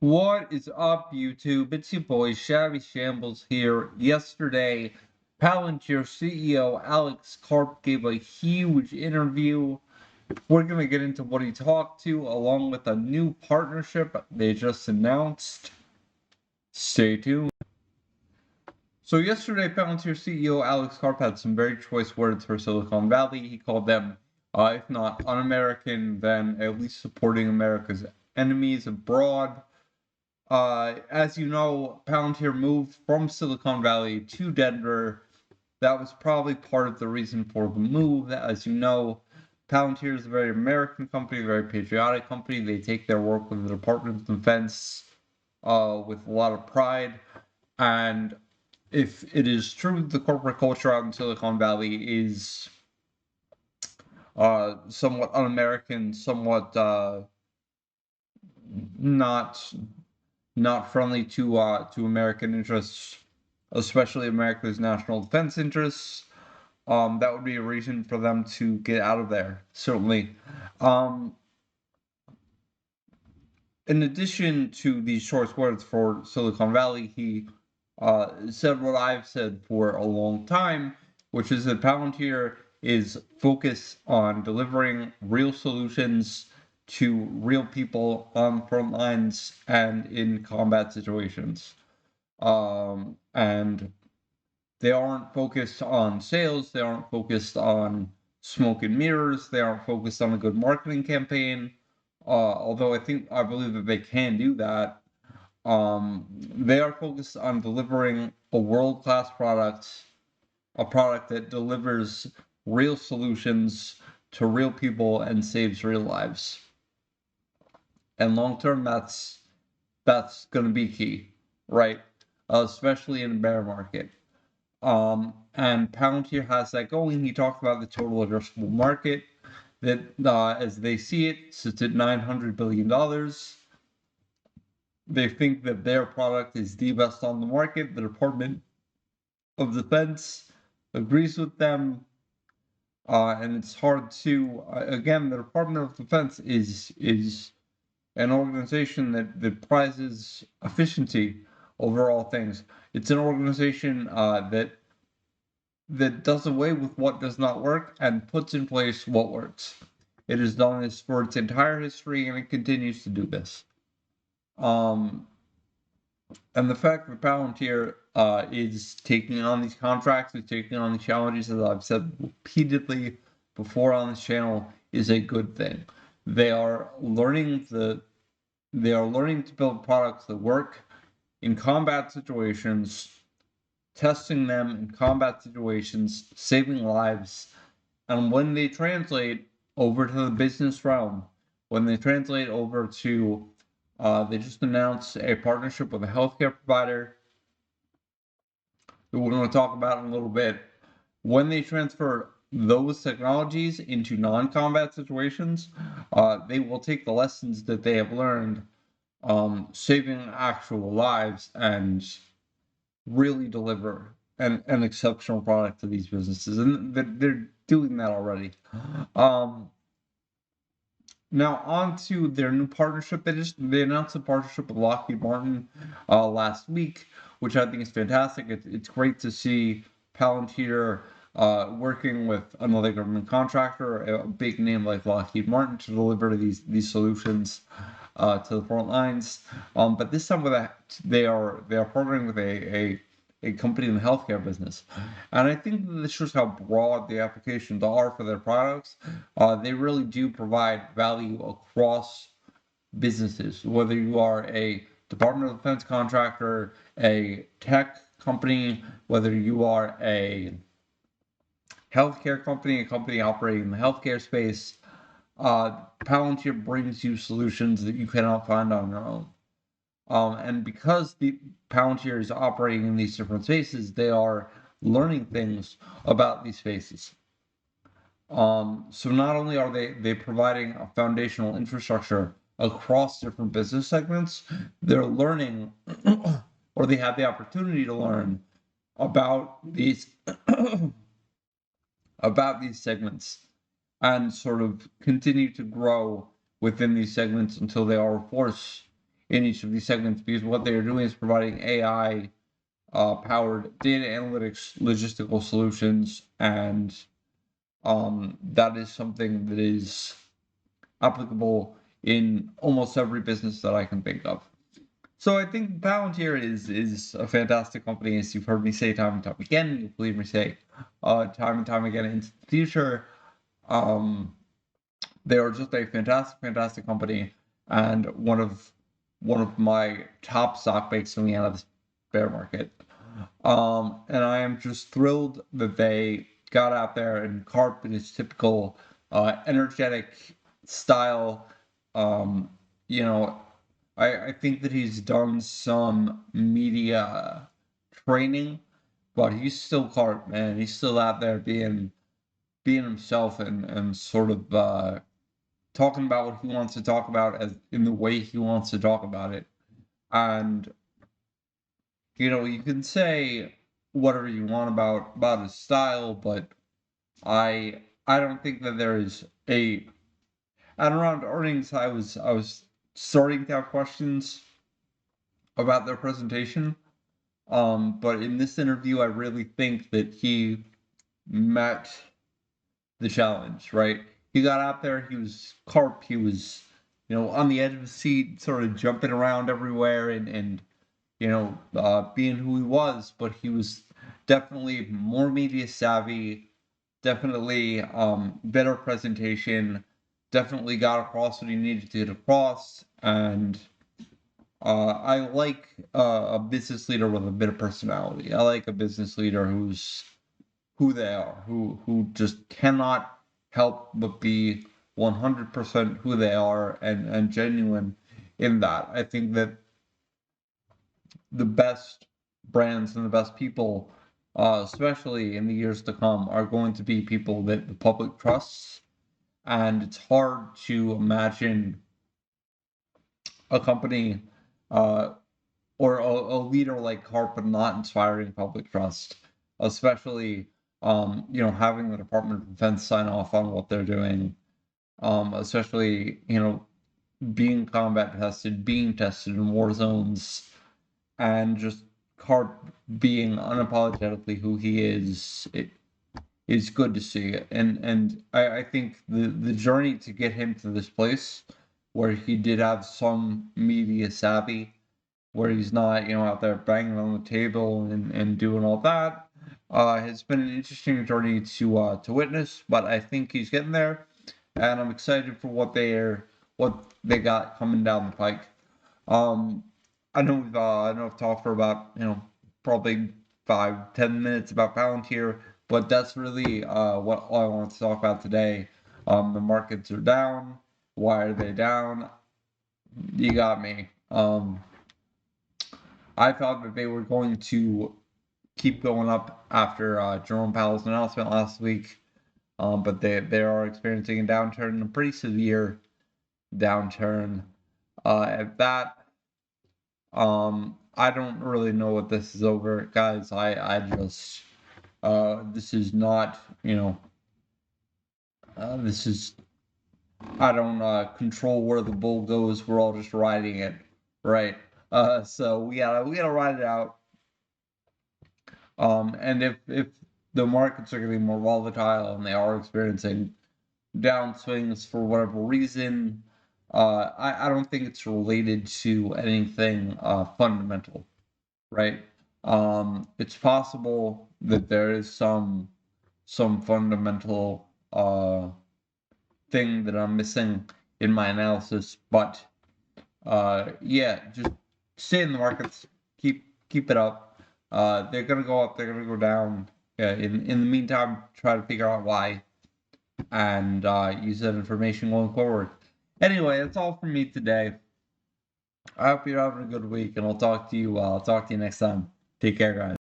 What is up, YouTube? It's your boy Shabby Shambles here. Yesterday, Palantir CEO Alex Karp gave a huge interview. We're going to get into what he talked to, along with a new partnership they just announced. Stay tuned. So, yesterday, Palantir CEO Alex Karp had some very choice words for Silicon Valley. He called them, if not un American, then at least supporting America's enemies abroad. As you know, Palantir moved from Silicon Valley to Denver. That was probably part of the reason for the move. As you know, Palantir is a very American company, a very patriotic company. They take their work with the Department of Defense with a lot of pride. And if it is true, the corporate culture out in Silicon Valley is somewhat un-American, somewhat not not friendly to American interests, especially America's national defense interests. That would be a reason for them to get out of there, certainly. Um, in addition to these short words for Silicon Valley, he said what I've said for a long time, which is that Palantir is focused on delivering real solutions to real people on front lines and in combat situations. And they aren't focused on sales, they aren't focused on smoke and mirrors, they aren't focused on a good marketing campaign. Although I believe that they can do that. They are focused on delivering a world-class product, a product that delivers real solutions to real people and saves real lives. And long term, that's going to be key, right? Especially in a bear market. And Palantir has that going. He talked about the total addressable market that, as they see it, sits at $900 billion. They think that their product is the best on the market. The Department of Defense agrees with them. And it's hard to, again, the Department of Defense is an organization that prizes efficiency over all things. It's an organization that does away with what does not work and puts in place what works. It has done this for its entire history, and it continues to do this. And the fact that Palantir is taking on these contracts, is taking on the challenges, as I've said repeatedly before on this channel, is a good thing. They are learning to build products that work in combat situations, testing them in combat situations, saving lives, and when they translate over to the business realm, when they translate over to, they just announced a partnership with a healthcare provider that we're going to talk about in a little bit. When they transfer those technologies into non-combat situations, they will take the lessons that they have learned, saving actual lives, and really deliver an exceptional product to these businesses, and they're doing that already. Now on to their new partnership. They announced a partnership with Lockheed Martin last week, which I think is fantastic. It's great to see Palantir working with another government contractor, a big name like Lockheed Martin, to deliver these solutions to the front lines. But this time with they are partnering with a company in the healthcare business. And I think this shows how broad the applications are for their products. They really do provide value across businesses, whether you are a Department of Defense contractor, a tech company, whether you are a healthcare company, a company operating in the healthcare space. Palantir brings you solutions that you cannot find on your own. And because the Palantir is operating in these different spaces, they are learning things about these spaces. So not only are they providing a foundational infrastructure across different business segments, they're learning, or they have the opportunity to learn about these about these segments and sort of continue to grow within these segments until they are a force in each of these segments, because what they are doing is providing AI powered data analytics logistical solutions, and that is something that is applicable in almost every business that I can think of. So I think Palantir is a fantastic company, as you've heard me say time and time again. You'll believe me say time and time again into the future. They are just a fantastic company, and one of my top stock picks coming out of this bear market. And I am just thrilled that they got out there, and Karp in his typical energetic style. You know, I think that he's done some media training, but he's still Karp, man. He's still out there being himself, and sort of talking about what he wants to talk about as in the way he wants to talk about it. And you can say whatever you want about his style, but I don't think that there is a and around earnings I was starting to have questions about their presentation. But in this interview I really think that he met the challenge, right? He got out there, he was Karp, he was, on the edge of his seat, sort of jumping around everywhere, and being who he was, but he was definitely more media savvy, definitely better presentation, definitely got across what he needed to get across, and I like a business leader with a bit of personality. I like a business leader who's who they are, who just cannot help but be 100% who they are, and genuine in that. I think that the best brands and the best people, especially in the years to come, are going to be people that the public trusts. And it's hard to imagine a company or leader like Karp not inspiring public trust, especially having the Department of Defense sign off on what they're doing, especially being combat tested, being tested in war zones, and just Karp being unapologetically who he is. It is good to see it, and I think the journey to get him to this place where he did have some media savvy, where he's not out there banging on the table and doing all that, has been an interesting journey to witness. But I think he's getting there, and I'm excited for what they got coming down the pike. I know I've talked for about probably 5-10 minutes about Palantir, but that's really what all I want to talk about today. The markets are down. Why are they down? You got me. I thought that they were going to keep going up after Jerome Powell's announcement last week, but they are experiencing a downturn, a pretty severe downturn. At that, I don't really know what this is over, guys. I just this is not this is I don't control where the bull goes. We're all just riding it, right? So we gotta ride it out. And if the markets are getting more volatile and they are experiencing downswings for whatever reason, I don't think it's related to anything fundamental, right? It's possible that there is some fundamental thing that I'm missing in my analysis, but yeah, just stay in the markets, keep it up. They're gonna go up, they're gonna go down. In the meantime, try to figure out why, and use that information going forward. Anyway, that's all from me today. I hope you're having a good week, and I'll talk to you next time. Take care, guys.